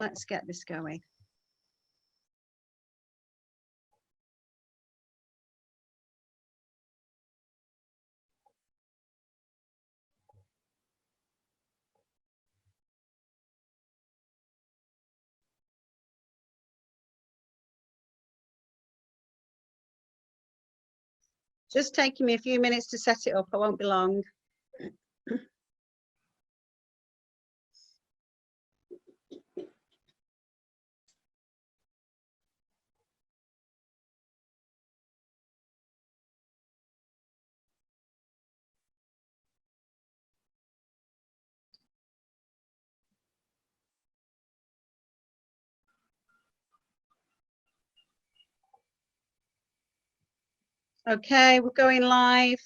let's get this going. Just taking me a few minutes to set it up. I won't be long. Okay, we're going live.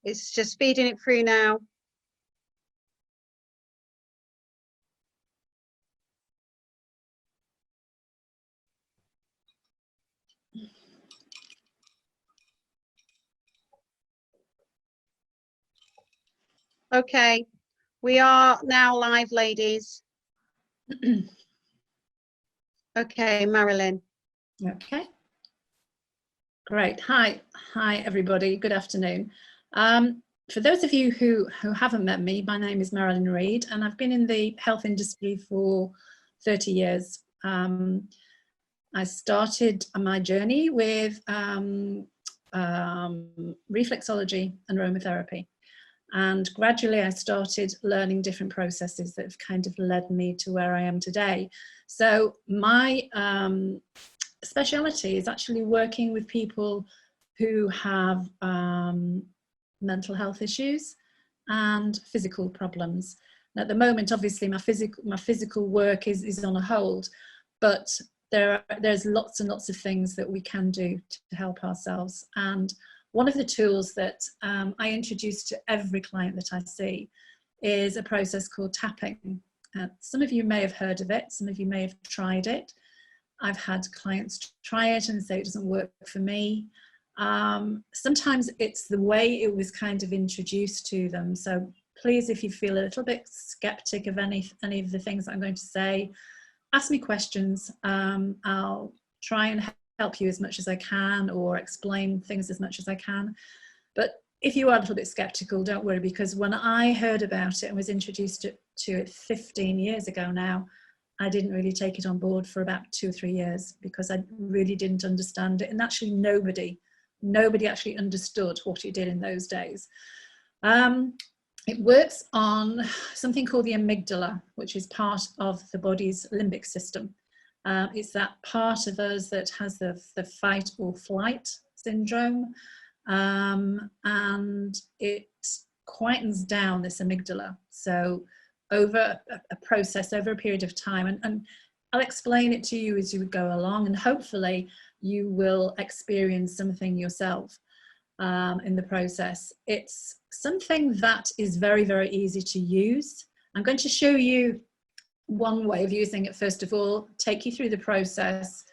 It's just feeding it through now. Okay, we are now live, ladies. Okay, Marilyn. Okay. Great. Hi everybody. Good afternoon. For those of you who haven't met me, my name is Marilyn Read, and I've been in the health industry for 30 years. I started my journey with reflexology and aromatherapy, and gradually I started learning different processes that have kind of led me to where I am today. So my speciality is actually working with people who have mental health issues and physical problems. And at the moment, obviously, my physical work is on a hold, but there's lots and lots of things that we can do to help ourselves. And one of the tools that I introduce to every client that I see is a process called tapping. Some of you may have heard of it, some of you may have tried it. I've had clients try it and say it doesn't work for me. Sometimes it's the way it was kind of introduced to them. So please, if you feel a little bit skeptic of any of the things that I'm going to say, ask me questions. I'll try and help you as much as I can, or explain things as much as I can. But if you are a little bit skeptical, don't worry, because when I heard about it and was introduced to it 15 years ago now, I didn't really take it on board for about 2 or 3 years because I really didn't understand it. And actually nobody actually understood what it did in those days. It works on something called the amygdala, which is part of the body's limbic system. It's that part of us that has the fight or flight syndrome, and it quietens down this amygdala. So over a process, over a period of time, and I'll explain it to you as you go along, and hopefully you will experience something yourself in the process. It's something that is very, very easy to use. I'm going to show you one way of using it first of all, take you through the process,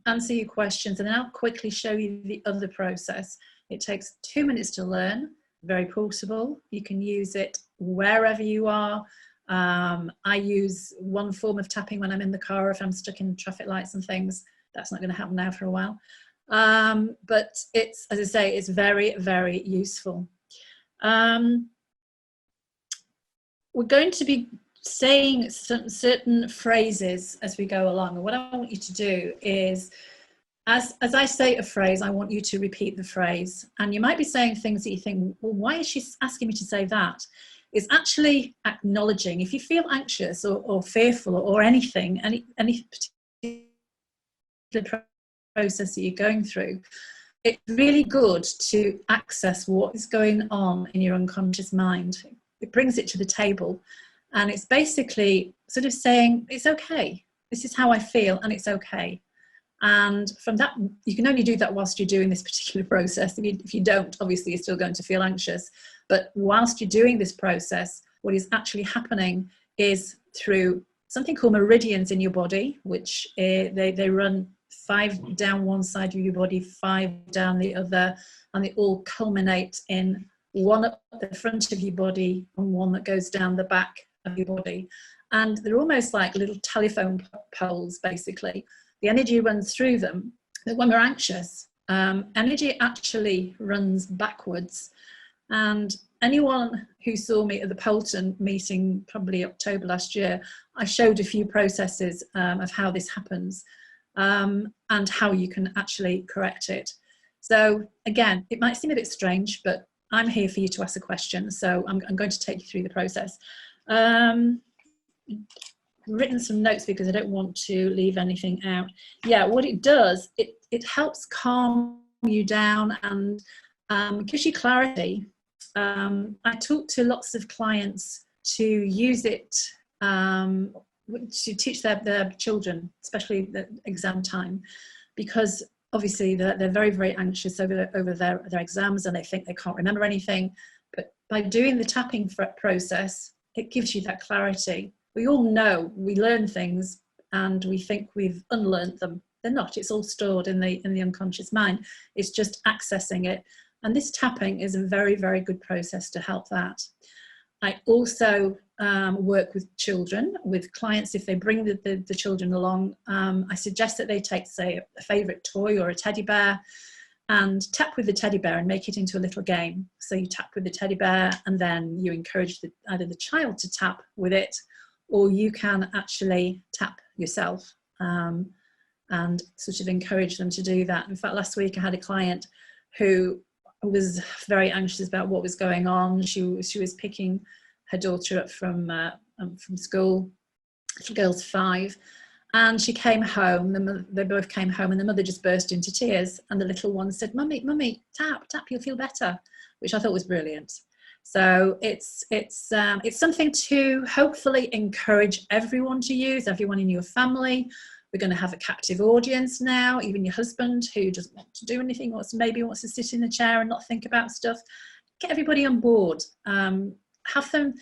answer your questions, and then I'll quickly show you the other process. It takes 2 minutes to learn, very portable. You can use it wherever you are. I use one form of tapping when I'm in the car, if I'm stuck in traffic lights and things. That's not going to happen now for a while. But it's, as I say, it's very, very useful. We're going to be saying certain phrases as we go along. And what I want you to do is, as I say a phrase, I want you to repeat the phrase. And you might be saying things that you think, well, why is she asking me to say that? It's actually acknowledging, if you feel anxious or fearful or anything, any particular process that you're going through, it's really good to access what is going on in your unconscious mind. It brings it to the table, and it's basically sort of saying, it's okay, this is how I feel, and it's okay. And from that, you can only do that whilst you're doing this particular process. If you don't, obviously you're still going to feel anxious. But whilst you're doing this process, what is actually happening is through something called meridians in your body, which they run 5 down one side of your body, 5 down the other, and they all culminate in one at the front of your body and one that goes down the back of your body. and they're almost like little telephone poles, basically. The energy runs through them. But when we're anxious, energy actually runs backwards. And anyone who saw me at the Polton meeting, probably October last year, I showed a few processes of how this happens and how you can actually correct it. So again, it might seem a bit strange, but I'm here for you to ask a question. So I'm going to take you through the process. Written some notes because I don't want to leave anything out. Yeah, what it does, it helps calm you down and gives you clarity. I talk to lots of clients to use it to teach their children, especially the exam time, because obviously they're very, very anxious over their exams and they think they can't remember anything. But by doing the tapping process, it gives you that clarity. We all know we learn things and we think we've unlearned them. They're not. It's all stored in the unconscious mind. It's just accessing it. And this tapping is a very, very good process to help that. I also work with children, with clients. If they bring the children along, I suggest that they take, say, a favourite toy or a teddy bear and tap with the teddy bear and make it into a little game. So you tap with the teddy bear and then you encourage either the child to tap with it, or you can actually tap yourself and sort of encourage them to do that. In fact, last week I had a client who was very anxious about what was going on. She was picking her daughter up from school. The girl's 5, and she came home. They both came home, and the mother just burst into tears. And the little one said, "Mummy, tap, you'll feel better," which I thought was brilliant. So it's something to hopefully encourage everyone to use, everyone in your family. We're going to have a captive audience now, even your husband who doesn't want to do anything, maybe wants to sit in a chair and not think about stuff. Get everybody on board. Have them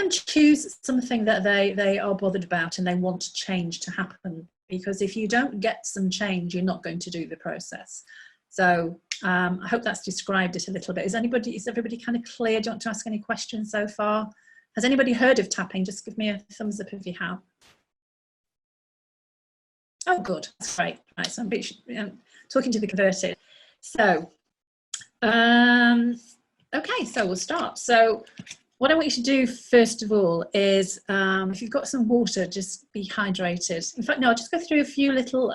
choose something that they are bothered about and they want change to happen. Because if you don't get some change, you're not going to do the process. So I hope that's described it a little bit. Is everybody kind of clear? Do you want to ask any questions so far? Has anybody heard of tapping? Just give me a thumbs up if you have. Oh, good. That's great. Right, so I'm talking to the converted. So, okay, so we'll start. So what I want you to do first of all is, if you've got some water, just be hydrated. In fact, no, I'll just go through a few little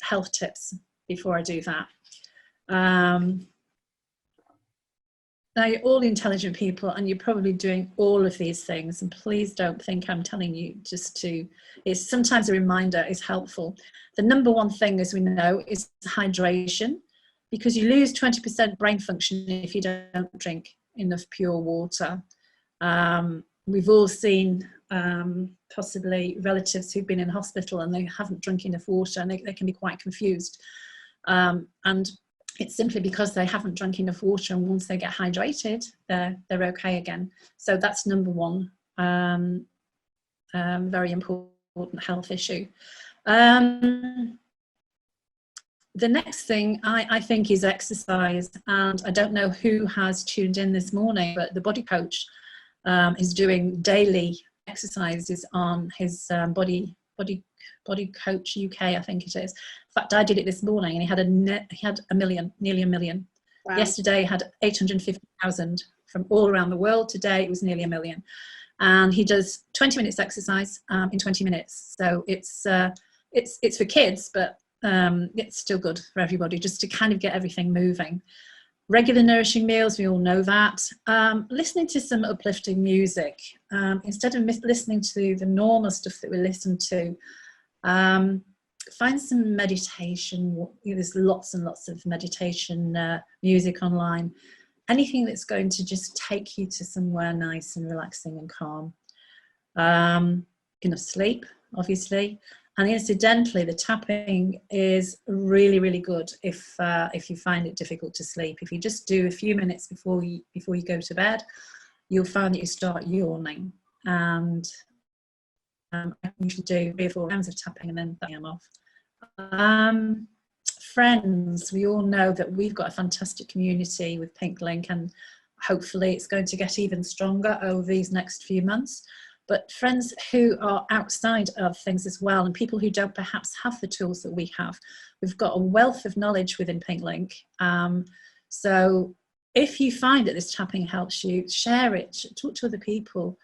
health tips before I do that. Now, you're all intelligent people and you're probably doing all of these things, and please don't think I'm telling you just to, it's sometimes a reminder is helpful. The number one thing, as we know, is hydration, because you lose 20% brain function if you don't drink enough pure water. We've all seen possibly relatives who've been in hospital and they haven't drunk enough water, and they can be quite confused. And it's simply because they haven't drunk enough water, and once they get hydrated, they're okay again. So that's number one, very important health issue. The next thing I think is exercise, and I don't know who has tuned in this morning, but the body coach is doing daily exercises on his Body Coach UK, I think it is. In fact, I did it this morning, and he had a million, nearly a million. Wow. Yesterday, he had 850,000 from all around the world. Today, it was nearly a million. And he does 20 minutes exercise in 20 minutes. So it's for kids, but it's still good for everybody, just to kind of get everything moving. Regular nourishing meals, we all know that. Listening to some uplifting music, instead of listening to the normal stuff that we listen to. Find some meditation. There's lots and lots of meditation music online. Anything that's going to just take you to somewhere nice and relaxing and calm. Enough sleep, obviously. And incidentally, the tapping is really, really good if you find it difficult to sleep. If you just do a few minutes before you go to bed, you'll find that you start yawning. And I usually do 3 or 4 rounds of tapping and then I'm off. Friends, we all know that we've got a fantastic community with Pink Link, and hopefully it's going to get even stronger over these next few months. But friends who are outside of things as well, and people who don't perhaps have the tools that we have, we've got a wealth of knowledge within Pink Link. So if you find that this tapping helps you, share it, talk to other people,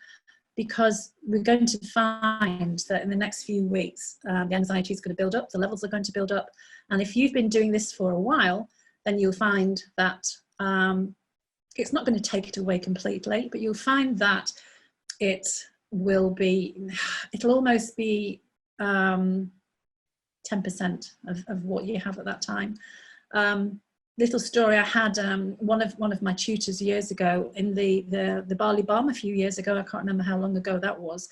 because we're going to find that in the next few weeks, the anxiety is going to build up, the levels are going to build up. And if you've been doing this for a while, then you'll find that it's not going to take it away completely, but you'll find that it'll almost be 10% of what you have at that time. Little story, I had one of my tutors years ago in the Bali Bomb a few years ago. I can't remember how long ago that was.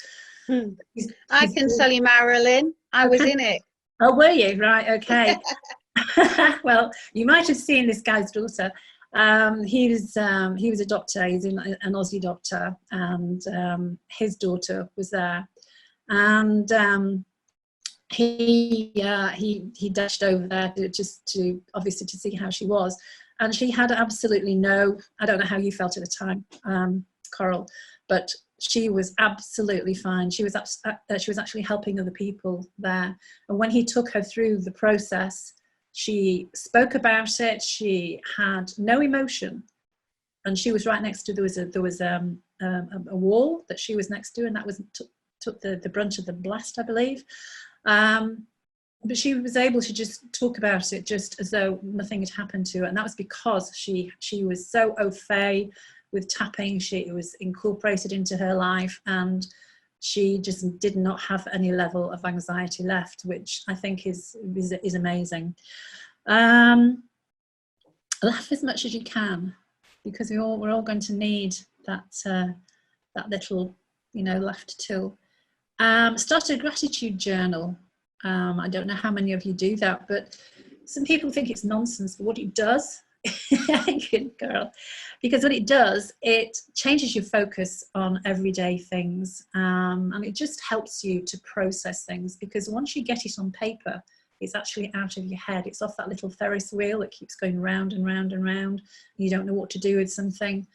I can tell you, Marilyn, I was in it. Oh, were you? Right, okay. Well, you might have seen this guy's daughter. He was a doctor. He's an Aussie doctor, and his daughter was there, and he dashed over there just to obviously to see how she was, and she had absolutely no, I don't know how you felt at the time, Coral, but she was absolutely fine. She was actually helping other people there, and when he took her through the process, she spoke about it. She had no emotion, and she was right next to, there was a wall that she was next to, and that was took the brunt of the blast, I believe. But she was able to just talk about it just as though nothing had happened to her, and that was because she was so au fait with tapping. It was incorporated into her life, and she just did not have any level of anxiety left, which I think is amazing. Laugh as much as you can, because we're all going to need that little, laughter tool. Start a gratitude journal. I don't know how many of you do that, but some people think it's nonsense, but what it does, good girl, because what it does, it changes your focus on everyday things, and it just helps you to process things, because once you get it on paper, it's actually out of your head. It's off that little Ferris wheel that keeps going round and round and round, and you don't know what to do with something.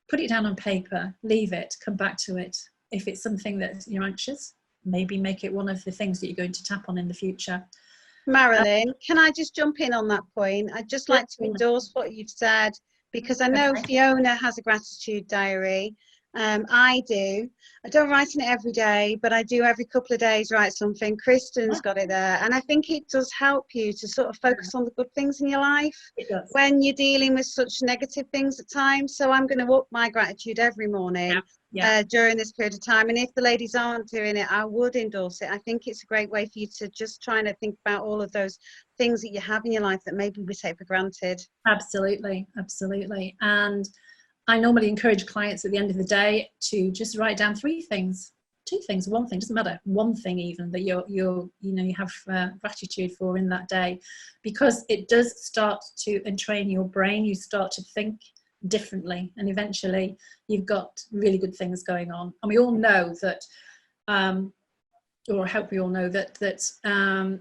Put it down on paper, leave it, come back to it. If it's something that you're anxious, maybe make it one of the things that you're going to tap on in the future. Marilyn, can I just jump in on that point? I'd just like to endorse what you've said, because I know Fiona has a gratitude diary. I do. I don't write in it every day, but I do every couple of days write something. Kristen's got it there, and I think it does help you to sort of focus on the good things in your life when you're dealing with such negative things at times. So I'm going to up my gratitude every morning during this period of time, and if the ladies aren't doing it, I would endorse it. I think it's a great way for you to just try and think about all of those things that you have in your life that maybe we take for granted. Absolutely, absolutely. And I normally encourage clients at the end of the day to just write down 3 things, 2 things, 1 thing, doesn't matter, 1 thing even that you have gratitude for in that day, because it does start to entrain your brain. You start to think differently, and eventually you've got really good things going on. And we all know that, or I hope we all know that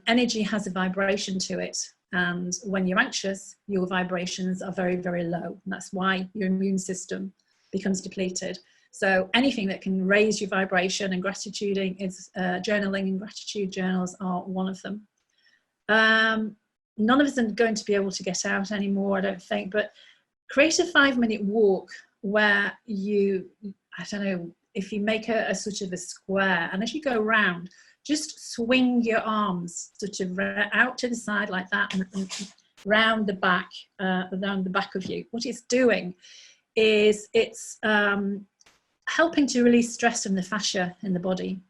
energy has a vibration to it. And when you're anxious, your vibrations are very, very low. And that's why your immune system becomes depleted. So anything that can raise your vibration, and gratituding is journaling, and gratitude journals are one of them. None of us are going to be able to get out anymore, I don't think, but create a 5-minute walk where you, I don't know, if you make a sort of a square, and as you go round, just swing your arms sort of out to the side like that, and round the back of you. What it's doing is it's helping to release stress from the fascia in the body.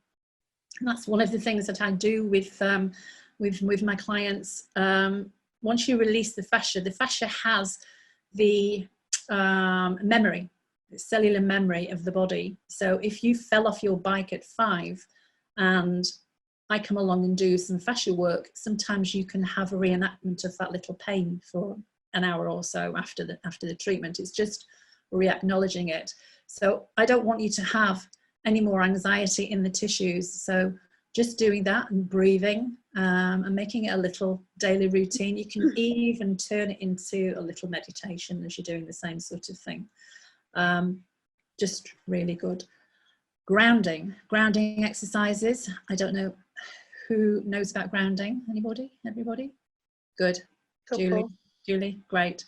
And that's one of the things that I do with my clients. Once you release the fascia has the memory, the cellular memory of the body. So if you fell off your bike at 5 and I come along and do some fascia work, sometimes you can have a reenactment of that little pain for an hour or so after the treatment. It's just re-acknowledging it. So I don't want you to have any more anxiety in the tissues. So just doing that and breathing and making it a little daily routine. You can even turn it into a little meditation as you're doing the same sort of thing. Just really good. Grounding exercises. I don't know who knows about grounding. Anybody? Everybody? Good. Julie, great.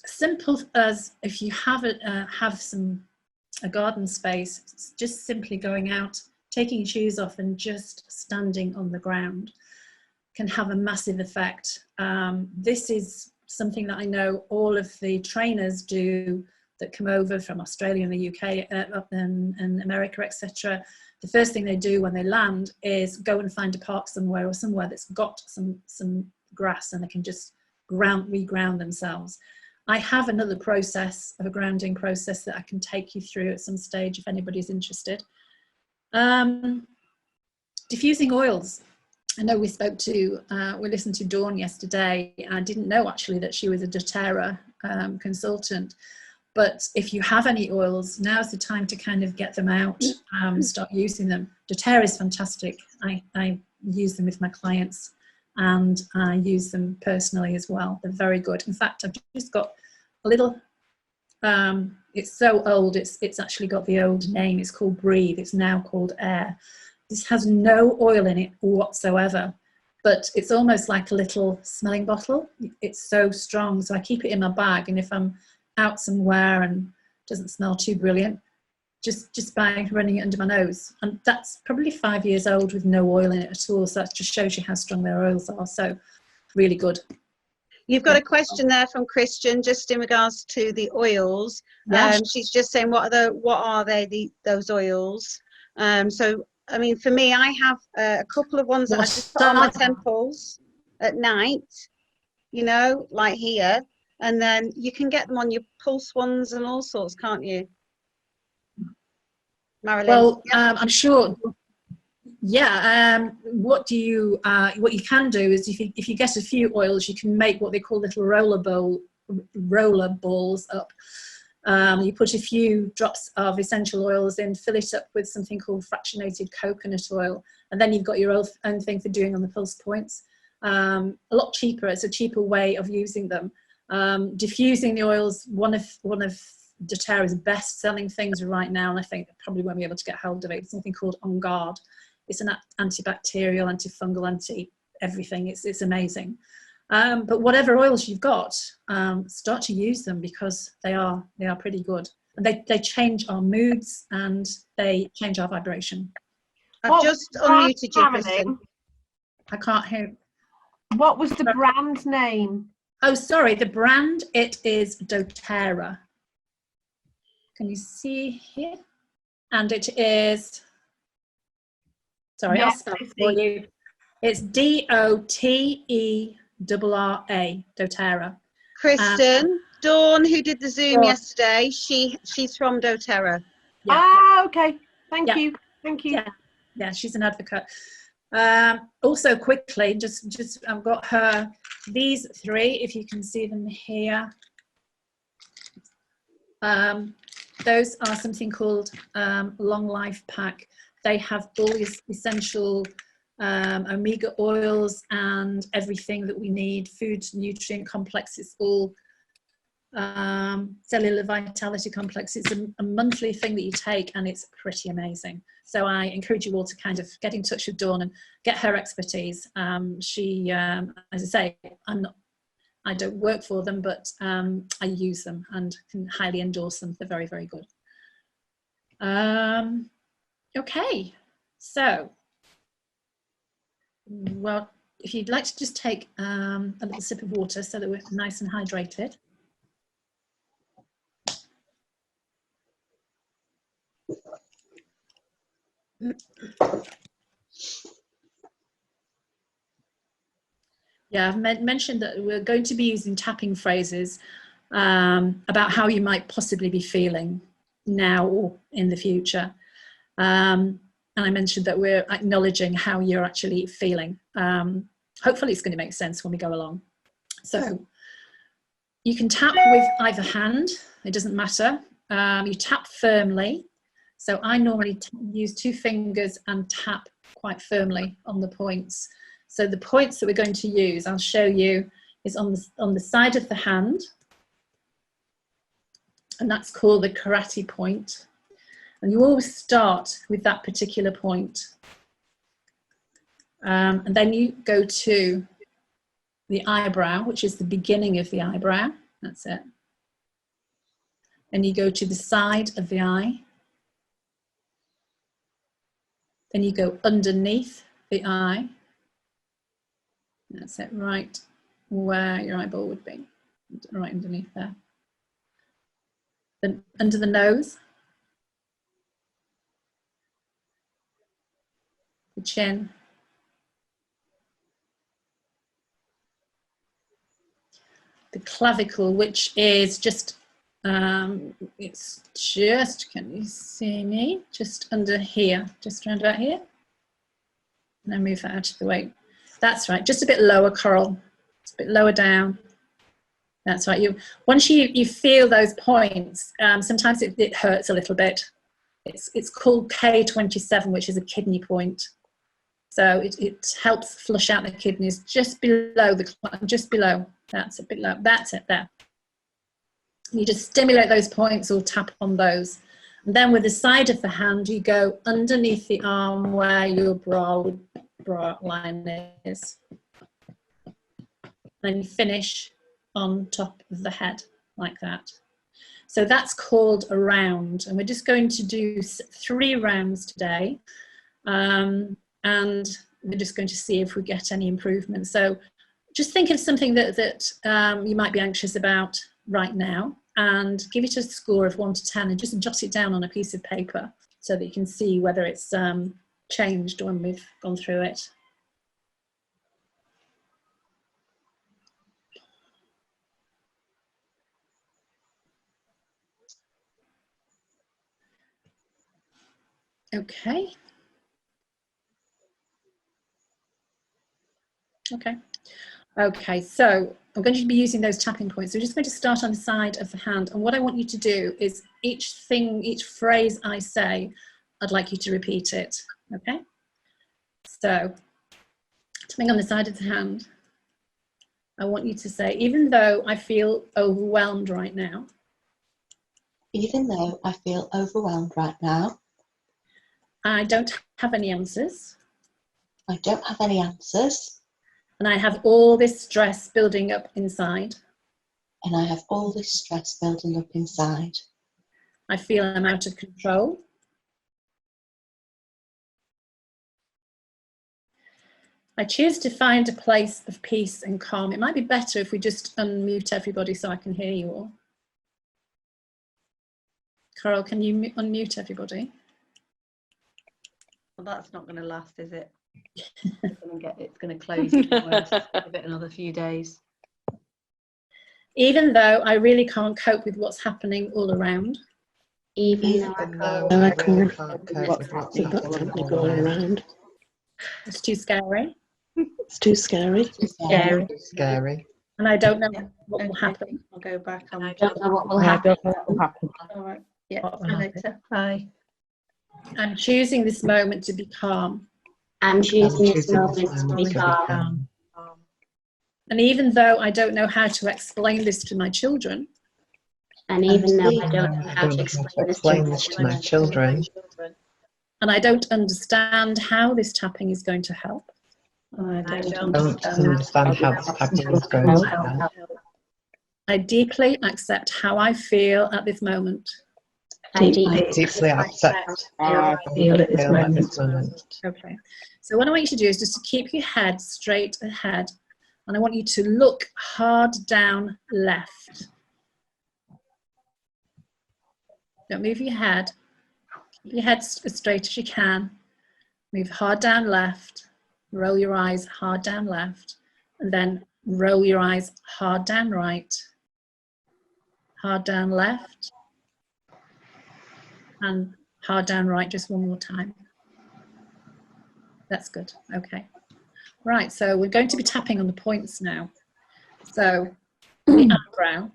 Simple as if you have a garden space, just simply going out, taking your shoes off and just standing on the ground can have a massive effect. This is something that I know all of the trainers do that come over from Australia and the UK and America, etc. The first thing they do when they land is go and find a park somewhere or somewhere that's got some grass, and they can just reground themselves. I have another process of a grounding process that I can take you through at some stage if anybody's interested. Diffusing oils. I know we listened to Dawn yesterday. I didn't know actually that she was a doTERRA consultant. But if you have any oils, now's the time to kind of get them out, start using them. doTERRA is fantastic. I use them with my clients, and I use them personally as well. They're very good. In fact, I've just got a little, it's so old, it's actually got the old name. It's called Breathe. It's now called Air. This has no oil in it whatsoever, but it's almost like a little smelling bottle. It's so strong, so I keep it in my bag, and if I'm out somewhere and it doesn't smell too brilliant, just by running it under my nose. And that's probably 5 years old with no oil in it at all, so that just shows you how strong their oils are. So really good. You've got a question there from Christian just in regards to the oils. She's just saying what are those oils? So I mean, for me, I have a couple of ones that I just put on my temples at night, you know, like here. And then you can get them on your pulse ones and all sorts, can't you, Marilyn? Well, I'm sure. Yeah. What you can do is if you get a few oils, you can make what they call little roller balls up. You put a few drops of essential oils in, fill it up with something called fractionated coconut oil, and then you've got your own thing for doing on the pulse points. A lot cheaper. It's a cheaper way of using them. Diffusing the oils, one of doTERRA's best-selling things right now, and I think I probably won't be able to get hold of it. It's something called On Guard. It's an antibacterial, antifungal, anti-everything. It's amazing. But whatever oils you've got, start to use them because they are pretty good. And they change our moods and they change our vibration. I've just unmuted you, Kristen. I can't hear. What was the brand name? Oh, sorry, the brand, it is doTERRA. Can you see here? And it is, sorry, I'll spell it for you. It's DOTERRA, doTERRA. Kristen, Dawn, who did the Zoom yesterday, she's from doTERRA. Yeah. Ah, okay. Thank you. Yeah, she's an advocate. Also quickly, just I've got her, these three, if you can see them here. Those are something called Long Life Pack. They have all these essential omega oils and everything that we need, food nutrient complex. It's all cellular vitality complex. It's a monthly thing that you take, and it's pretty amazing. So I encourage you all to kind of get in touch with Dawn and get her expertise. She, as I say, I don't work for them, but I use them and can highly endorse them. They're very, very good. Okay, so, well, if you'd like to just take a little sip of water so that we're nice and hydrated. Yeah, I've mentioned that we're going to be using tapping phrases about how you might possibly be feeling now or in the future. And I mentioned that we're acknowledging how you're actually feeling. Hopefully it's going to make sense when we go along. So you can tap with either hand, it doesn't matter. You tap firmly. So I normally use 2 fingers and tap quite firmly on the points. So the points that we're going to use, I'll show you, is on the side of the hand. and that's called the karate point. And you always start with that particular point. And then you go to the eyebrow, which is the beginning of the eyebrow. That's it. And you go to the side of the eye. Then you go underneath the eye. That's it, right where your eyeball would be, right underneath there. Then under the nose, the chin, the clavicle, which is just, it's just, can you see me? Just under here, just around about here. And then move that out of the way. That's right, just a bit lower, Coral. Just a bit lower down. That's right. Once you feel those points, sometimes it hurts a little bit. It's called K27, which is a kidney point. So it helps flush out the kidneys just below just below. That's a bit low. That's it there. You just stimulate those points or tap on those. And then with the side of the hand, you go underneath the arm where your brow line is. Then you finish on top of the head like that. So that's called a round, and we're just going to do 3 rounds today, and we're just going to see if we get any improvement. So just think of something that you might be anxious about right now, and give it a score of 1 to 10, and just jot it down on a piece of paper so that you can see whether it's changed when we've gone through it. Okay. Okay, so I'm going to be using those tapping points. So we're just going to start on the side of the hand. And what I want you to do is each phrase I say, I'd like you to repeat it. Okay? So, tapping on the side of the hand, I want you to say, even though I feel overwhelmed right now. Even though I feel overwhelmed right now. I don't have any answers. I don't have any answers. And I have all this stress building up inside. And I have all this stress building up inside. I feel I'm out of control. I choose to find a place of peace and calm. It might be better if we just unmute everybody so I can hear you all. Coral, can you unmute everybody? Well, that's not going to last, is it? It's going to close. Give it another few days. Even though I really can't cope with what's happening all around. Even though I can't cope with what's happening all around. It's too scary. It's too scary. Scary. And I don't know what will happen. I'll go back. I don't know what will happen. All right. Yeah. See you later. Bye. I'm choosing this moment to be calm. I'm choosing this moment to be calm. And even though I don't know how to explain this to my children. And even though I don't know how to explain this to my children. And I don't understand how this tapping is going to help. I don't understand how this tapping is going to help. I deeply accept how I feel at this moment. I deeply accept how I feel at this moment. Okay, so what I want you to do is just to keep your head straight ahead, and I want you to look hard down left. Don't move your head. Keep your head as straight as you can. Move hard down left. Roll your eyes hard down left, and then roll your eyes hard down right. Hard down left. And hard down right, just one more time. That's good. Okay. Right, so we're going to be tapping on the points now. So the eyebrow.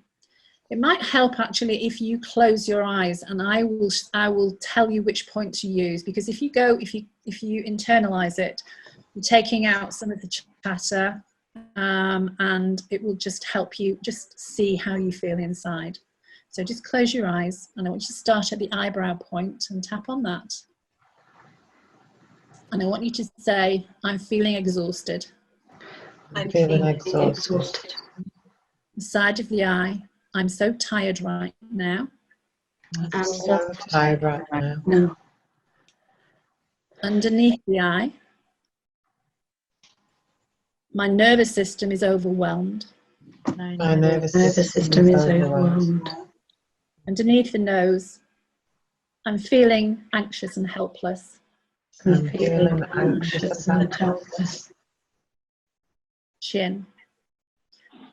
It might help actually if you close your eyes, and I will tell you which point to use, because if you internalize it, you're taking out some of the chatter, and it will just help you just see how you feel inside. So just close your eyes, and I want you to start at the eyebrow point and tap on that. And I want you to say, I'm feeling exhausted. I'm feeling exhausted. The side of the eye, I'm so tired right now. I'm so tired right now. Underneath the eye, my nervous system is overwhelmed. My nervous system is overwhelmed. Underneath the nose, I'm feeling anxious and helpless. I'm feeling anxious and helpless. Chin,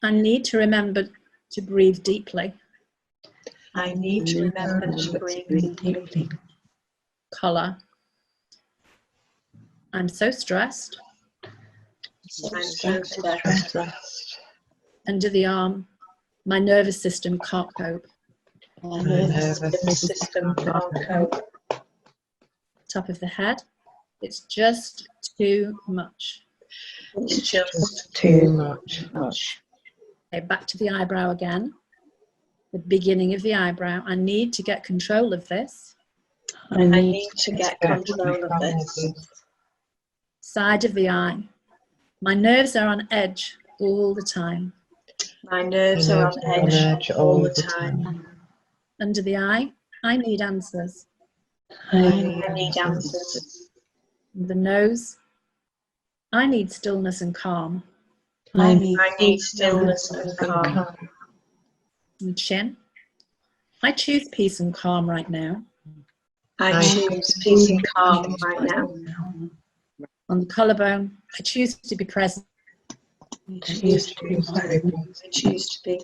I need to remember to breathe deeply. I need to remember to breathe deeply. Collar, I'm so stressed. I'm so stressed. Under the arm, my nervous system can't cope. My nervous system can't cope. Top of the head, it's just too much. It's just too much. Okay, back to the eyebrow again. The beginning of the eyebrow. I need to get control of this. I need to get control of this. Side of the eye. My nerves are on edge all the time. My nerves are on edge all the time. Under the eye, I need answers. I need answers. The nose, I need stillness and calm. I need stillness and calm. The chin, I choose peace and calm right now. I choose peace and calm right now. On the collarbone, I choose to be present. I choose to be.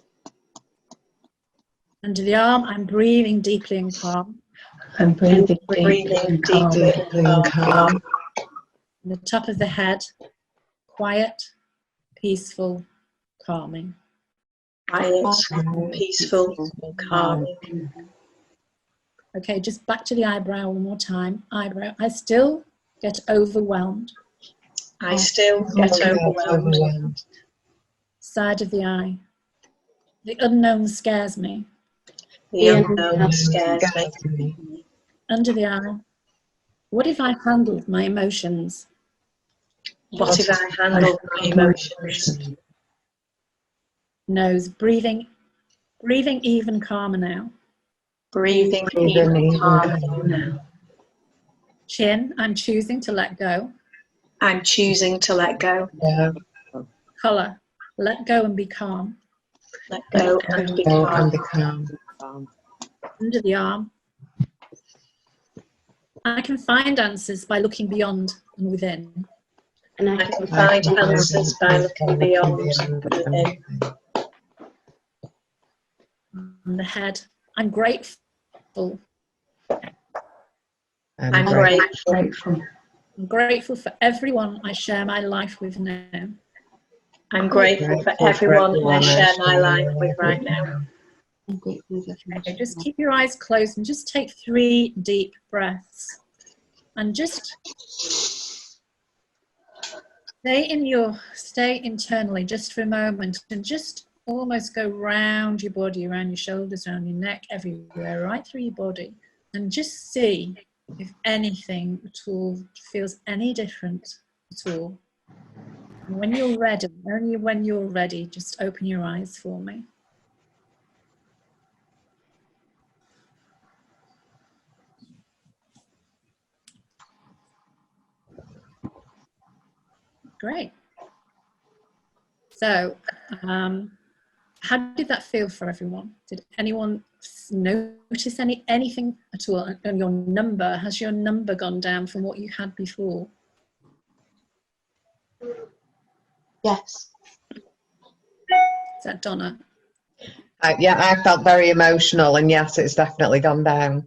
Under the arm, I'm breathing deeply and calm. I'm breathing deeply and calm. On the top of the head, quiet, peaceful, calming. Quiet, peaceful, calming. Okay, just back to the eyebrow one more time. Eyebrow, I still get overwhelmed. I still get overwhelmed. Side of the eye, the unknown scares me. The unknown scares me. Under the eye, what if I handled my emotions? What if I handled my emotions? Nose, breathing even calmer now. Breathing even calmer now. Chin, I'm choosing to let go. I'm choosing to let go. Collar, let go and be calm. Let go and be calm. Under the arm, I can find answers by looking beyond and within. And I can find answers by looking beyond and within. On the head, I'm grateful. I'm grateful. I'm grateful for everyone I share my life with now. I'm grateful for everyone I share my life with right now. Okay, just keep your eyes closed and just take 3 deep breaths. And just stay internally just for a moment and just almost go round your body, around your shoulders, around your neck, everywhere, right through your body. And just see if anything at all feels any different at all. And when you're ready, only when you're ready, just open your eyes for me. Great. So, how did that feel for everyone? Did anyone notice anything at all? And your number, has your number gone down from what you had before? Yes. Is that Donna? Yeah, I felt very emotional, and yes, it's definitely gone down.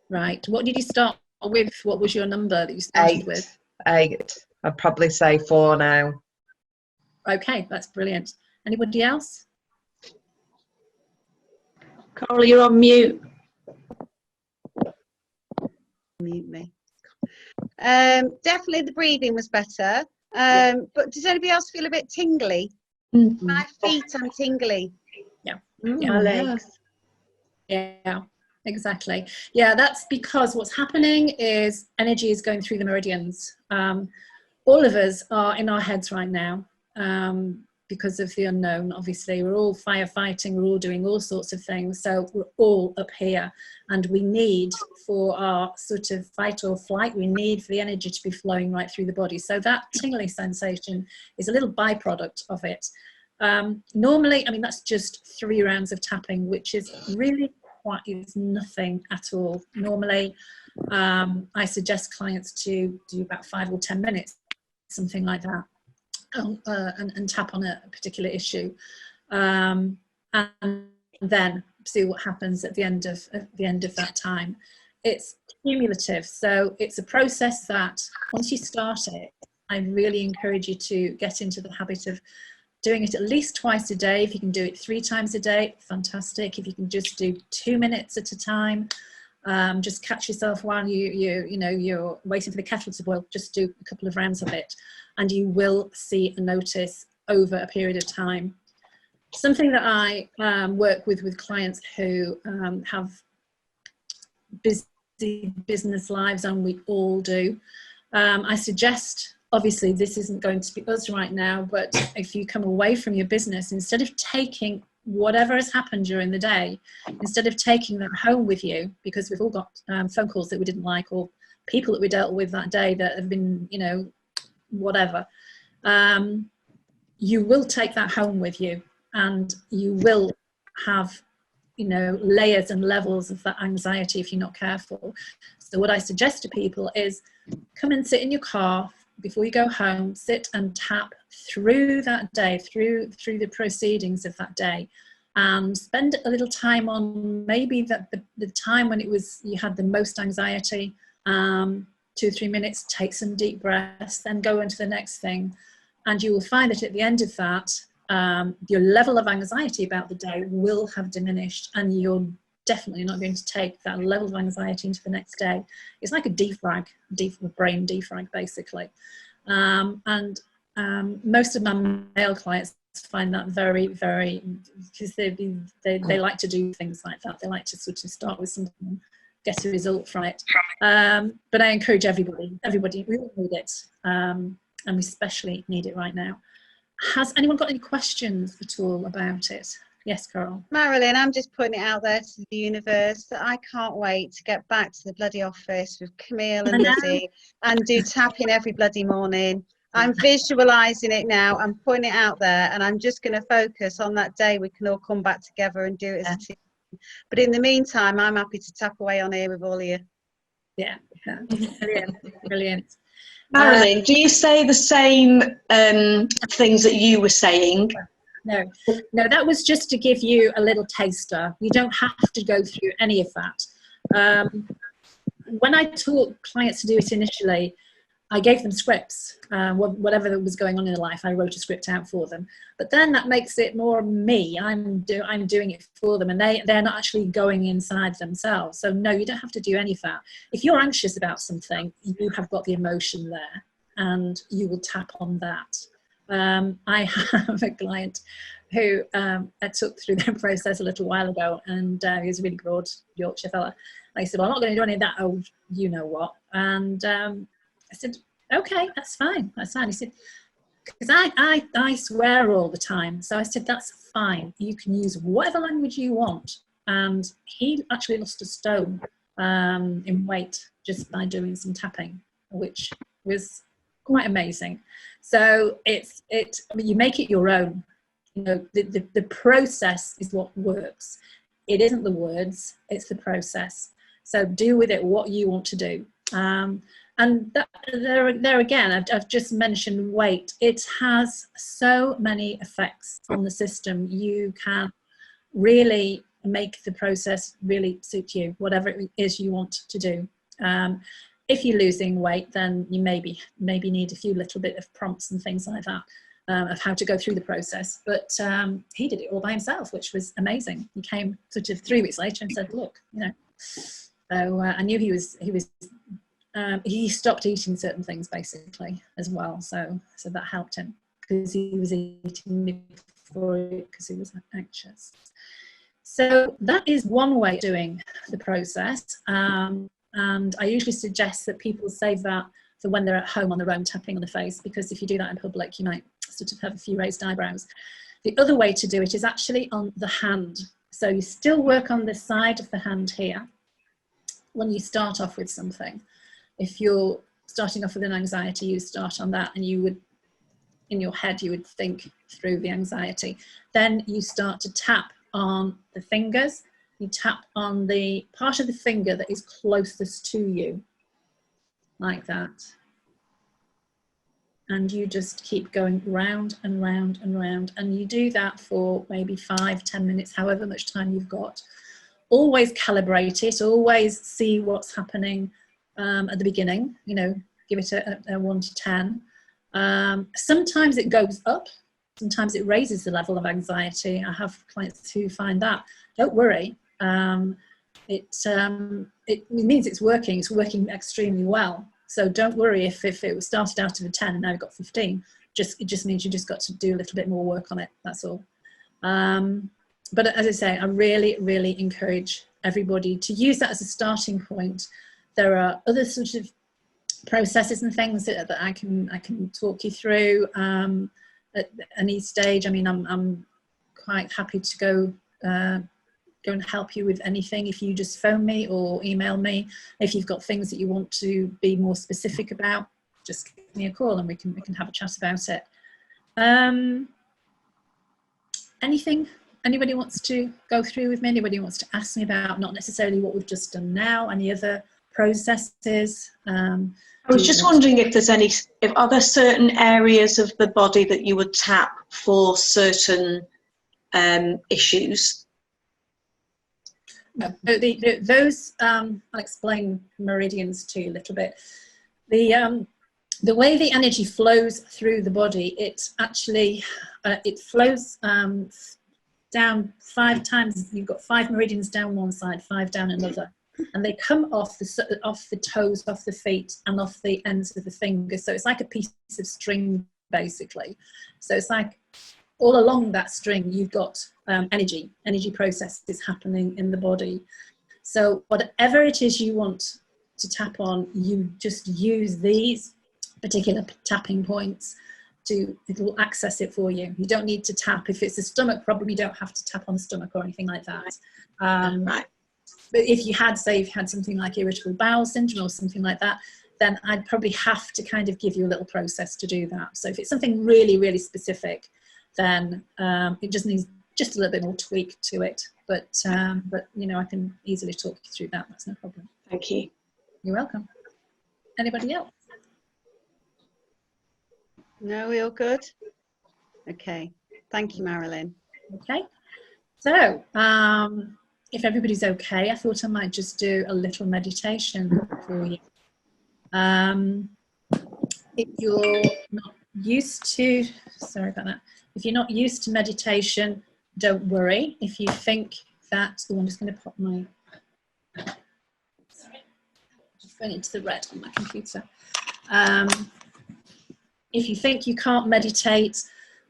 Right. What did you start with? What was your number that you started with? 8. I'd probably say 4 now. Okay, that's brilliant. Anybody else? Carl, you're on mute. Mute me. Definitely the breathing was better. But does anybody else feel a bit tingly? My feet, I'm tingly. Yeah. My legs. Yeah, exactly. Yeah, that's because what's happening is energy is going through the meridians. All of us are in our heads right now, because of the unknown. Obviously, we're all firefighting, we're all doing all sorts of things, so we're all up here, and we need, for our sort of fight or flight, we need for the energy to be flowing right through the body. So that tingly sensation is a little byproduct of it. Normally, I mean, that's just 3 rounds of tapping, which is really is nothing at all. Normally, I suggest clients to do about 5 or 10 minutes, something like that, and tap on a particular issue, and then see what happens at the end of that time. It's cumulative, so it's a process that once you start it, I really encourage you to get into the habit of doing it at least twice a day. If you can do it 3 times a day, fantastic. If you can just do 2 minutes at a time, just catch yourself while you're waiting for the kettle to boil, just do a couple of rounds of it, and you will see a notice over a period of time. Something that I work with clients who have busy business lives, and we all do, I suggest, obviously this isn't going to be us right now, but if you come away from your business, instead of taking whatever has happened during the day, instead of taking that home with you, because we've all got phone calls that we didn't like, or people that we dealt with that day that have been, whatever, you will take that home with you, and you will have, layers and levels of that anxiety if you're not careful. So what I suggest to people is come and sit in your car before you go home, sit and tap through that day, through the proceedings of that day, and spend a little time on maybe the time when you had the most anxiety, 2 or 3 minutes, take some deep breaths, then go into the next thing. And you will find that at the end of that, your level of anxiety about the day will have diminished, and you're definitely not going to take that level of anxiety into the next day. It's like a brain defrag, basically. And most of my male clients find that very, very, because they like to do things like that. They like to sort of start with something, get a result from it. But I encourage everybody, we all need it, and we especially need it right now. Has anyone got any questions at all about it? Yes, Carol. Marilyn, I'm just putting it out there to the universe that I can't wait to get back to the bloody office with Camille and Lizzie and do tapping every bloody morning. I'm visualising it now. I'm putting it out there, and I'm just going to focus on that day we can all come back together and do it as a team. But in the meantime, I'm happy to tap away on here with all of you. Yeah, brilliant, brilliant. Marilyn, do you say the same things that you were saying? No, that was just to give you a little taster. You don't have to go through any of that. When I taught clients to do it initially, I gave them scripts, whatever was going on in their life, I wrote a script out for them. But then that makes it more me. I'm doing it for them, and they're not actually going inside themselves. So no, you don't have to do any of that. If you're anxious about something, you have got the emotion there, and you will tap on that. I have a client who I took through their process a little while ago, and he was a really broad Yorkshire fella. I said, well, I'm not going to do any of that, oh, you know what. And I said, okay, that's fine. He said, because I swear all the time. So I said, that's fine. You can use whatever language you want. And he actually lost a stone in weight just by doing some tapping, which was quite amazing. So I mean, you make it your own. The process is what works. It isn't the words, it's the process. So do with it what you want to do. And there again, I've just mentioned weight. It has so many effects on the system. You can really make the process really suit you, whatever it is you want to do. If you're losing weight, then you maybe need a few little bit of prompts and things like that of how to go through the process. But he did it all by himself, which was amazing. He came sort of 3 weeks later and said, look, So I knew he stopped eating certain things basically as well. So that helped him, because he was eating before because he was anxious. So that is one way of doing the process. And I usually suggest that people save that for when they're at home on their own, tapping on the face, because if you do that in public, you might sort of have a few raised eyebrows. The other way to do it is actually on the hand. So you still work on the side of the hand here when you start off with something. If you're starting off with an anxiety, you start on that, and you would, in your head, you would think through the anxiety. Then you start to tap on the fingers. You tap on the part of the finger that is closest to you, like that. And you just keep going round and round and round, and you do that for maybe 5-10 minutes, however much time you've got. Always calibrate it, always see what's happening at the beginning, you know, give it a 1 to 10. Sometimes it goes up, sometimes it raises the level of anxiety. I have clients who find that. Don't worry, it means it's working extremely well. So don't worry if it was started out of a 10 and now you've got 15. It just means you just got to do a little bit more work on it, that's all. But as I say, I really, really encourage everybody to use that as a starting point. There are other sort of processes and things that I can talk you through at any stage. I mean, I'm quite happy to go and help you with anything. If you just phone me or email me, if you've got things that you want to be more specific about, just give me a call and we can have a chat about it. Anything anybody wants to go through with me? Anybody wants to ask me about, not necessarily what we've just done now, any other processes? I was just wondering if are there certain areas of the body that you would tap for certain issues? No, those I'll explain meridians to you a little bit. The way the energy flows through the body, it actually it flows down 5 times. You've got 5 meridians down one side, 5 down another, and they come off the toes, off the feet, and off the ends of the fingers. So it's like a piece of string, basically. So it's like all along that string, you've got energy processes happening in the body. So whatever it is you want to tap on, you just use these particular tapping points it will access it for you. You don't need to tap. If it's a stomach problem, you don't have to tap on the stomach or anything like that. Right. But if you had something like irritable bowel syndrome or something like that, then I'd probably have to kind of give you a little process to do that. So if it's something really, really specific, then it just needs just a little bit more tweak to it. But you know, I can easily talk you through that. That's no problem. Thank you. You're welcome. Anybody else? No, we all good? Okay. Thank you, Marilyn. Okay. So if everybody's okay, I thought I might just do a little meditation for you. If you're not used to, sorry about that. If you're not used to meditation, don't worry. If you think that, oh, I'm just going to pop my, sorry, just going into the red on my computer. If you think you can't meditate,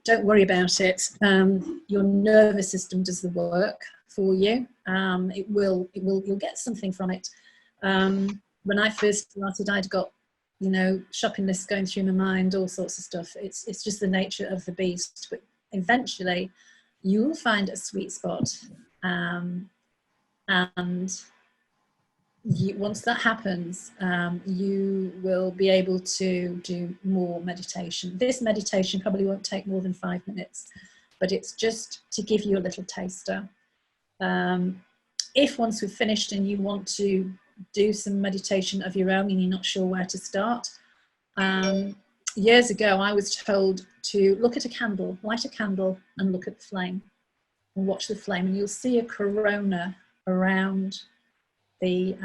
don't worry about it. Your nervous system does the work for you. You'll get something from it. When I first started, I'd got, you know, shopping lists going through my mind, all sorts of stuff. It's just the nature of the beast. But eventually, you will find a sweet spot, and once that happens, you will be able to do more meditation. This meditation probably won't take more than 5 minutes, but it's just to give you a little taster. If once we've finished and you want to do some meditation of your own and you're not sure where to start, years ago I was told to look at a candle, light a candle and look at the flame and watch the flame, and you'll see a corona around the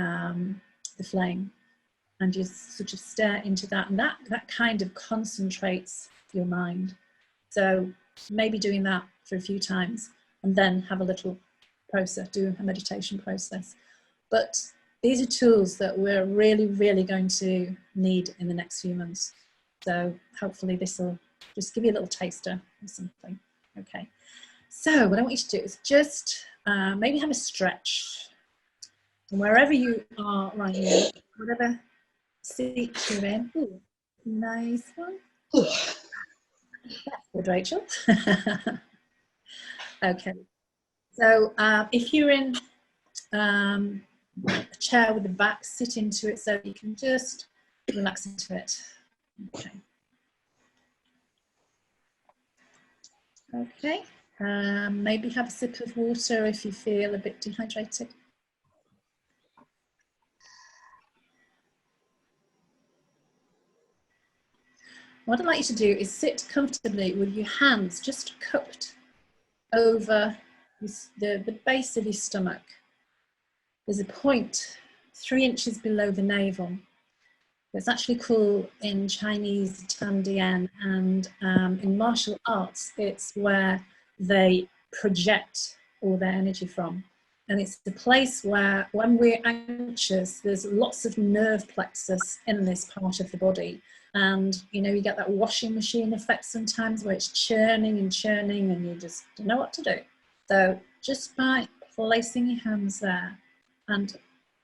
flame, and you sort of stare into that, and that kind of concentrates your mind. So maybe doing that for a few times and then have a little process, do a meditation process. But these are tools that we're really, really going to need in the next few months. So hopefully this will just give you a little taster or something. Okay. So what I want you to do is just maybe have a stretch. And wherever you are right now, whatever seat you're in. Ooh, nice one. That's good, Rachel. Okay. So if you're in a chair with the back, sit into it so you can just relax into it. Okay. Okay. Maybe have a sip of water if you feel a bit dehydrated. What I'd like you to do is sit comfortably with your hands just cupped over the base of your stomach. There's a point 3 inches below the navel. It's actually called in Chinese Tiandian, and in martial arts, it's where they project all their energy from. And it's the place where, when we're anxious, there's lots of nerve plexus in this part of the body. And, you know, you get that washing machine effect sometimes where it's churning and churning and you just don't know what to do. So just by placing your hands there and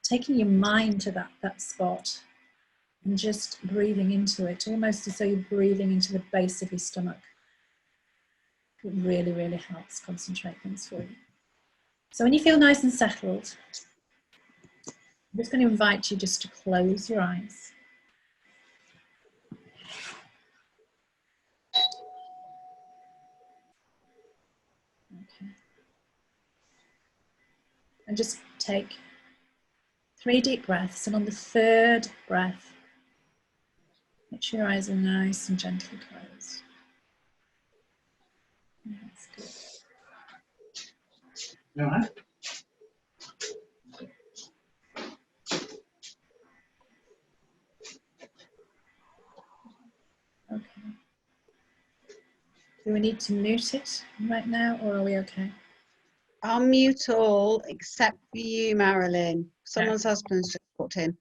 taking your mind to that spot and just breathing into it, almost as though you're breathing into the base of your stomach. It really, really helps concentrate things for you. So when you feel nice and settled, I'm just going to invite you just to close your eyes. Okay. And just take 3 deep breaths, and on the 3rd breath, make sure your eyes are nice and gently closed. That's good. All right. Okay. Do we need to mute it right now, or are we okay? I'll mute all except for you, Marilyn. Someone's husband's just walked in.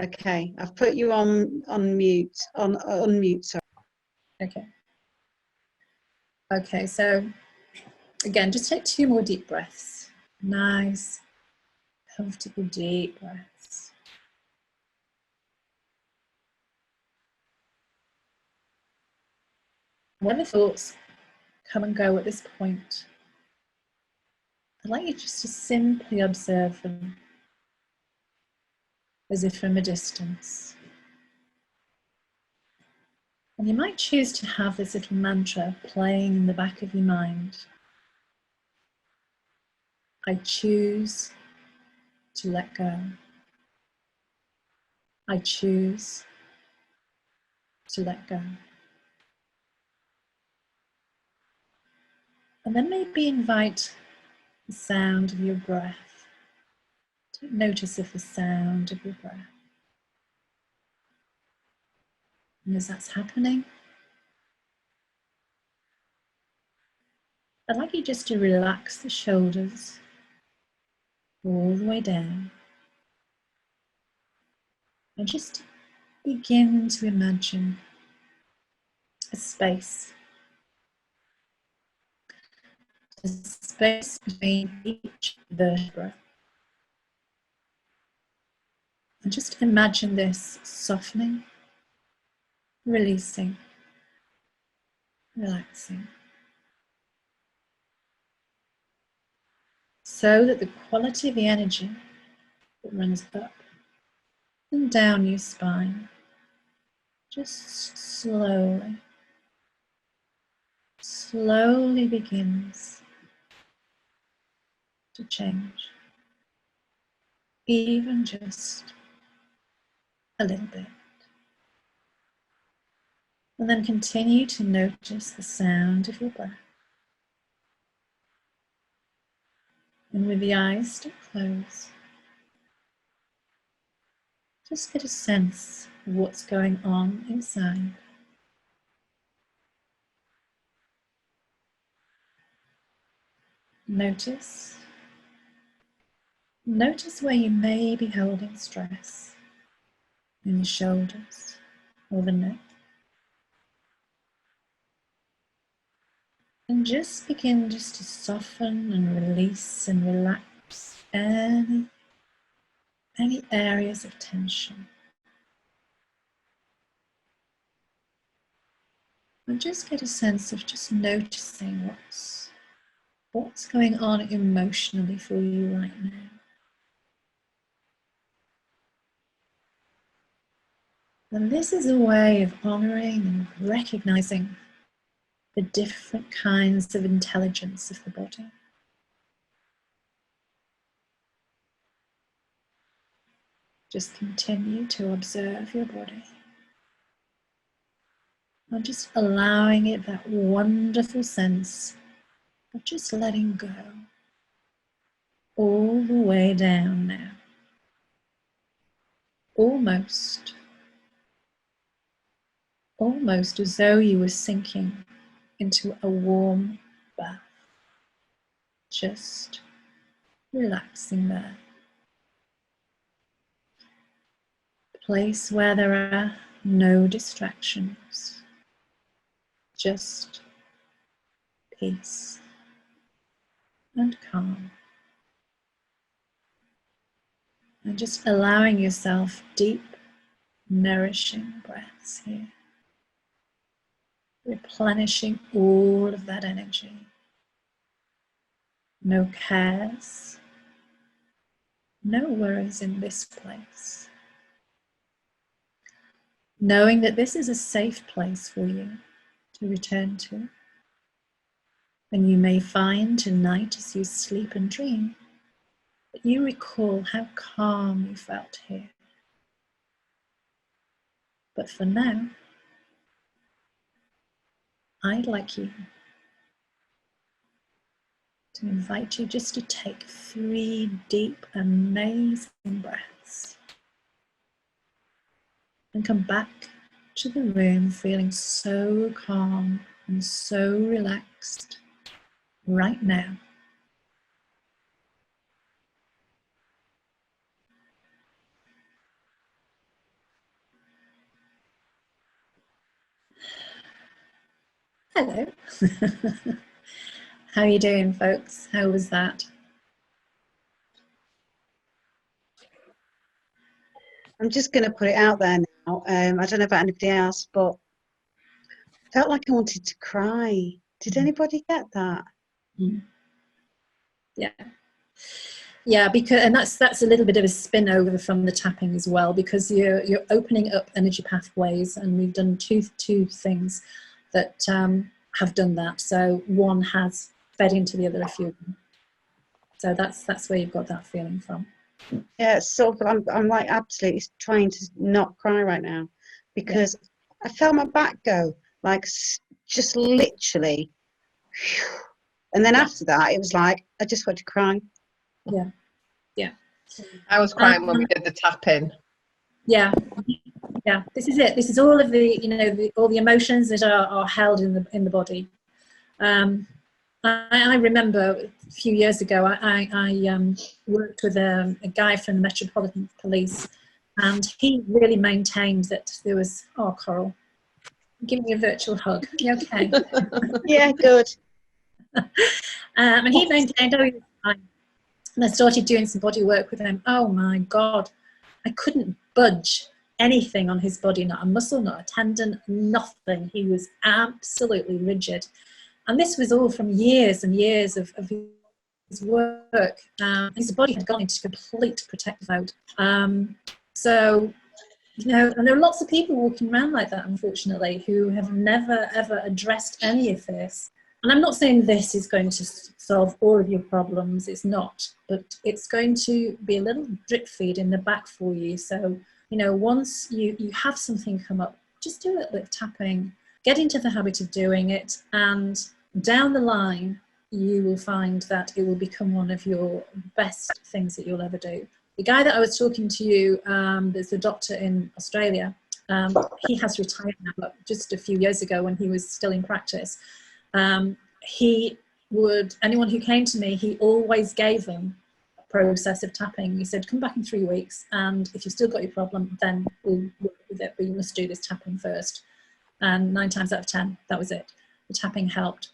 Okay, I've put you on mute. On unmute. Sorry. Okay. Okay, so again, just take 2 more deep breaths. Nice, comfortable deep breaths. When the thoughts come and go at this point, I'd like you just to simply observe them as if from a distance. And you might choose to have this little mantra playing in the back of your mind. I choose to let go. I choose to let go. And then maybe invite the sound of your breath. Take notice of the sound of your breath. And as that's happening, I'd like you just to relax the shoulders all the way down. And just begin to imagine a space between each vertebra. And just imagine this softening, releasing, relaxing. So that the quality of the energy that runs up and down your spine just slowly begins to change, even just a little bit. And then continue to notice the sound of your breath. And with the eyes still closed, just get a sense of what's going on inside. Notice where you may be holding stress in the shoulders or the neck. And just begin just to soften and release and relax any areas of tension. And just get a sense of just noticing what's going on emotionally for you right now. And this is a way of honouring and recognising the different kinds of intelligence of the body. Just continue to observe your body. And just allowing it that wonderful sense of just letting go all the way down now. Almost as though you were sinking into a warm bath. Just relaxing there. A place where there are no distractions. Just peace and calm. And just allowing yourself deep, nourishing breaths here. Replenishing all of that energy. No cares, no worries in this place. Knowing that this is a safe place for you to return to. And you may find tonight as you sleep and dream that you recall how calm you felt here. But for now, I'd like you to invite you just to take 3 deep, amazing breaths and come back to the room feeling so calm and so relaxed right now. Hello. How are you doing, folks? How was that? I'm just going to put it out there now. I don't know about anybody else, but I felt like I wanted to cry. Did anybody get that? Yeah, because and that's a little bit of a spin over from the tapping as well, because you're opening up energy pathways, and we've done two things that have done that. So one has fed into the other a few. So that's where you've got that feeling from. Yeah, so I'm like absolutely trying to not cry right now, because I felt my back go, like just literally, and then after that it was like I just wanted to cry. Yeah. I was crying when we did the tapping. Yeah. This is it. This is all of the all the emotions that are held in the body. I remember a few years ago I worked with a guy from the Metropolitan Police, and he really maintained that there was, oh, Coral, give me a virtual hug. You okay? Yeah, good. And he maintained, oh, he was fine. And I started doing some body work with him. Oh my God, I couldn't budge anything on his body, not a muscle, not a tendon, nothing. He was absolutely rigid. And this was all from years and years of his work. His body had gone into complete protective mode. So, and there are lots of people walking around like that, unfortunately, who have never, ever addressed any of this. And I'm not saying this is going to solve all of your problems, it's not, but it's going to be a little drip feed in the back for you. So, once you have something come up, just do it with tapping, get into the habit of doing it, and down the line, you will find that it will become one of your best things that you'll ever do. The guy that I was talking to you, there's a doctor in Australia. He has retired now, but just a few years ago when he was still in practice, anyone who came to me, he always gave them a process of tapping. He said, come back in 3 weeks, and if you've still got your problem, then we'll work with it, but you must do this tapping first. And 9 times out of 10, that was it. The tapping helped.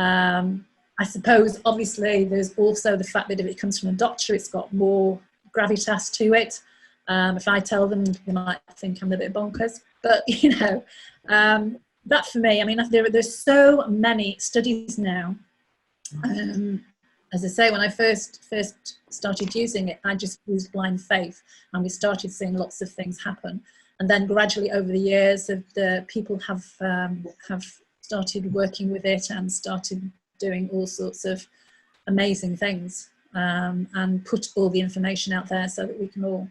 I suppose, obviously, there's also the fact that if it comes from a doctor, it's got more gravitas to it. If I tell them, they might think I'm a bit bonkers. But, you know, that for me, I mean, there's so many studies now. As I say, when I first started using it, I just used blind faith, and we started seeing lots of things happen. And then gradually over the years, the people have started working with it and started doing all sorts of amazing things, and put all the information out there so that we can all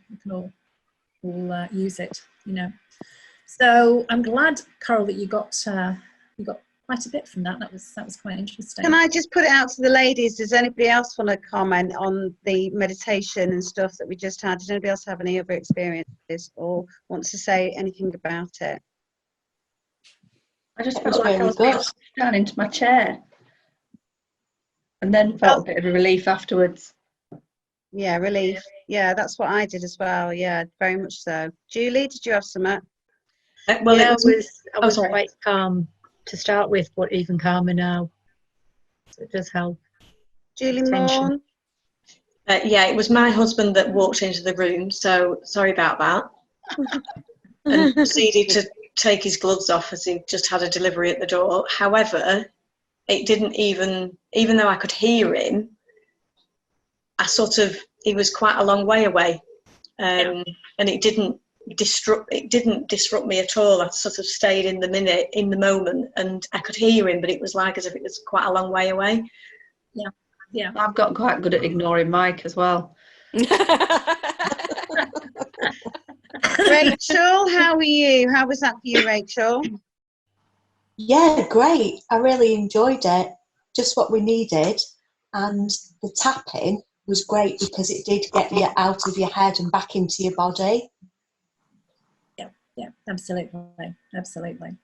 use it, you know. So I'm glad, Carol, that you got quite a bit from that. That was quite interesting. Can I just put it out to the ladies? Does anybody else want to comment on the meditation and stuff that we just had? Does anybody else have any other experiences or wants to say anything about it? I just felt like I was being pushed down into my chair, and then felt a bit of a relief afterwards. Yeah, relief. Yeah, that's what I did as well. Yeah, very much so. Julie, did you have some? Well, Yeah, I was sorry. quite calm to start with, but even calmer now. So it does help. Julie Tension. Morn? Yeah, it was my husband that walked into the room, so sorry about that. And proceeded to take his gloves off as he just had a delivery at the door. However, it didn't even though I could hear him, he was quite a long way away, and it didn't disrupt me at all. I sort of stayed in the moment, and I could hear him, but it was like as if it was quite a long way away. Yeah. I've got quite good at ignoring Mike as well. Rachel, how are you? How was that for you, Rachel? Yeah, great. I really enjoyed it. Just what we needed. And the tapping was great because it did get you out of your head and back into your body. Yeah, absolutely.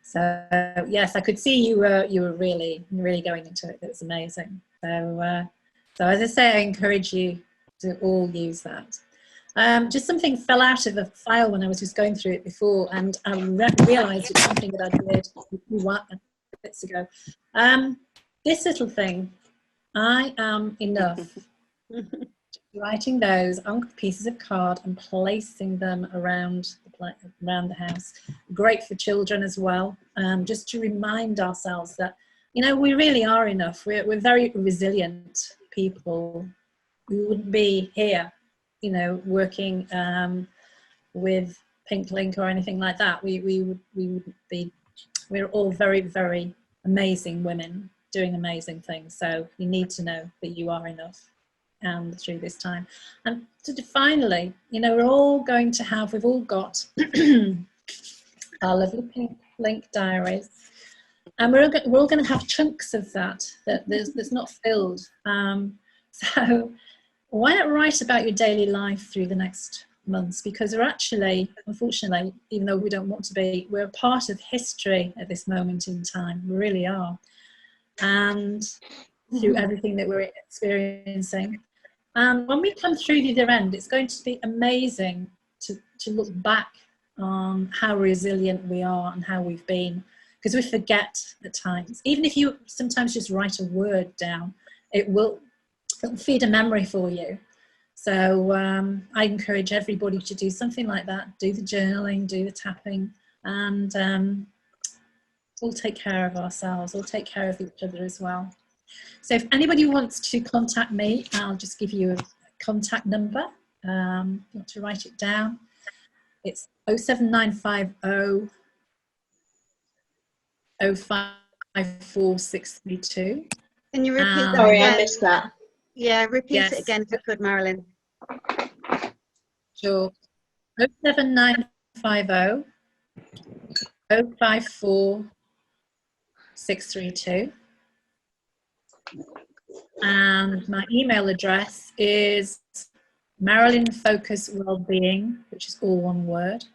So yes, I could see you were really going into it. It's amazing. So as I say, I encourage you to all use that. Just something fell out of a file when I was just going through it before, and I realised it's something that I did a few bits ago. This little thing, I am enough. Writing those on pieces of card and placing them around the house. Great for children as well, just to remind ourselves that, you know, we really are enough. We're very resilient people. We wouldn't be here, you know, working with Pink Link or anything like that. We wouldn't be. We're all very, very amazing women doing amazing things. So you need to know that you are enough. And through this time, and finally, you know, we've all got our lovely Pink Link diaries, and we're all going to have chunks of that's not filled. So why not write about your daily life through the next months? Because we're actually, unfortunately, even though we don't want to be, we're a part of history at this moment in time. We really are, and through everything that we're experiencing. And when we come through the other end, it's going to be amazing to look back on how resilient we are and how we've been, because we forget at times. Even if you sometimes just write a word down, it'll feed a memory for you. So I encourage everybody to do something like that. Do the journaling, do the tapping, and we'll take care of ourselves. We'll take care of each other as well. So if anybody wants to contact me, I'll just give you a contact number. You want to write it down. It's 07950 054 632. Can you repeat that Sorry, again? I missed that. Yeah, repeat Yes. it again if you could, Marilyn. Sure. 07950 054 632. And my email address is Marilyn Focus Wellbeing, which is all one word,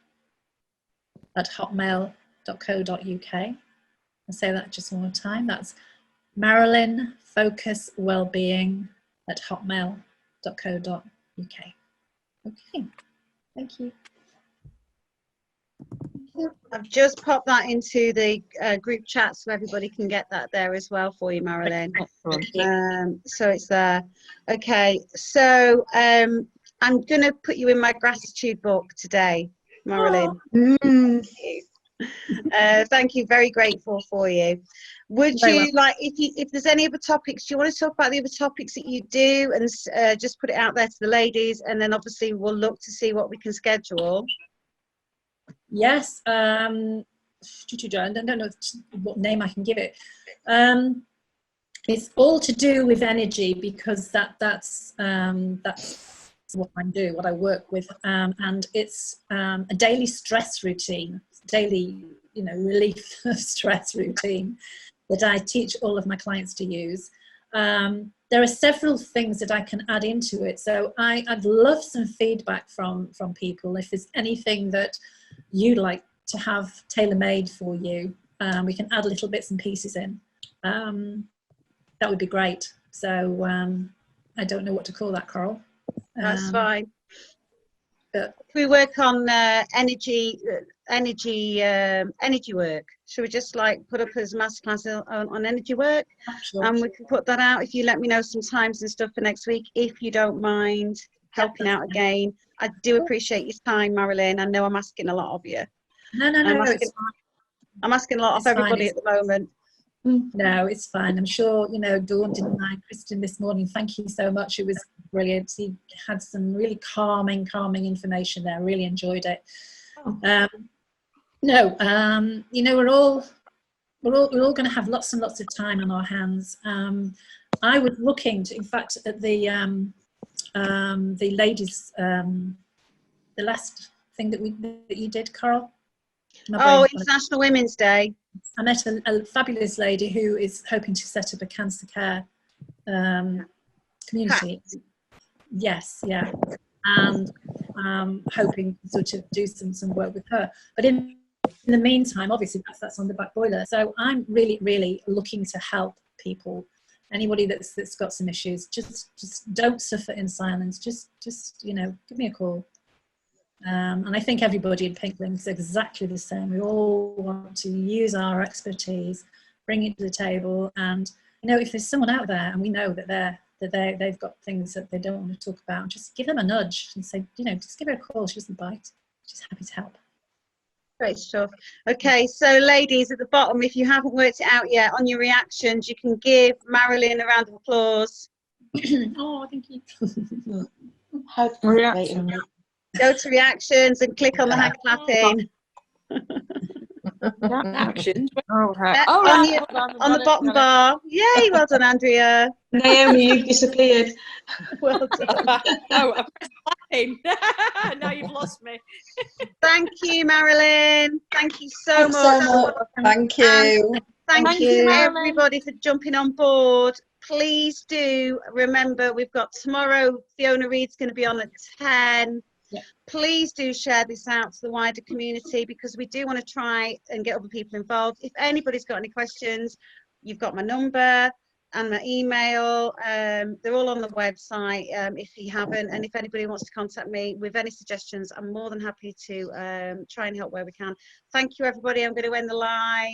at hotmail.co.uk. I'll say that just one more time. That's Marilyn Focus Wellbeing at hotmail.co.uk. Okay, thank you. I've just popped that into the group chat so everybody can get that there as well for you, Marilyn. So it's there. Okay, so I'm going to put you in my gratitude book today, Marilyn. Thank you. Very grateful for you. Would you like, if there's any other topics, do you want to talk about the other topics that you do and just put it out there to the ladies, and then obviously we'll look to see what we can schedule. Yes. I don't know what name I can give it. It's all to do with energy, because that's what I do, what I work with, and it's a daily stress routine, daily, relief of stress routine that I teach all of my clients to use. There are several things that I can add into it, so I'd love some feedback from people. If there's anything that you'd like to have tailor-made for you, we can add little bits and pieces in. That would be great. So I don't know what to call that, Coral. That's fine. But we work on energy work. Should we just like put up as masterclass on energy work? sure. And we can put that out if you let me know some times and stuff for next week, if you don't mind helping out again. I do appreciate your time, Marilyn. I know I'm asking a lot of you. No, I'm asking a lot of everybody at the moment. No, it's fine. I'm sure, Dawn didn't mind. Kristen this morning, thank you so much. It was brilliant. She had some really calming information there. Really enjoyed it. We're all going to have lots and lots of time on our hands. I was looking to, in fact, at the ladies, the last thing that you did, Coral. International Women's Day. I met a fabulous lady who is hoping to set up a cancer care community. Yes, yeah, and hoping to sort of do some work with her. But in the meantime, obviously that's on the back boiler. So I'm really looking to help people. Anybody that's got some issues, just don't suffer in silence. Just give me a call. And I think everybody in Pink Link is exactly the same. We all want to use our expertise, bring it to the table, and if there's someone out there and we know that they've got things that they don't want to talk about, just give them a nudge and say, just give her a call. She doesn't bite. She's happy to help. Great stuff. Okay, so ladies at the bottom, if you haven't worked it out yet on your reactions, you can give Marilyn a round of applause. Oh, thank you. Reaction. Go to reactions and click on the hand clapping. Actions. On the bottom bar. Yay, well done, Andrea. Naomi, you've disappeared. Well done. I'm laughing. Now you've lost me. Thank you, Marilyn. Thank you so much. Thank you. Thank you, everybody, for jumping on board. Please do remember, we've got tomorrow, Fiona Read's going to be on at 10. Yeah. Please do share this out to the wider community, because we do want to try and get other people involved. If anybody's got any questions, you've got my number and my email. They're all on the website if you haven't. And if anybody wants to contact me with any suggestions, I'm more than happy to try and help where we can. Thank you, everybody. I'm going to end the live.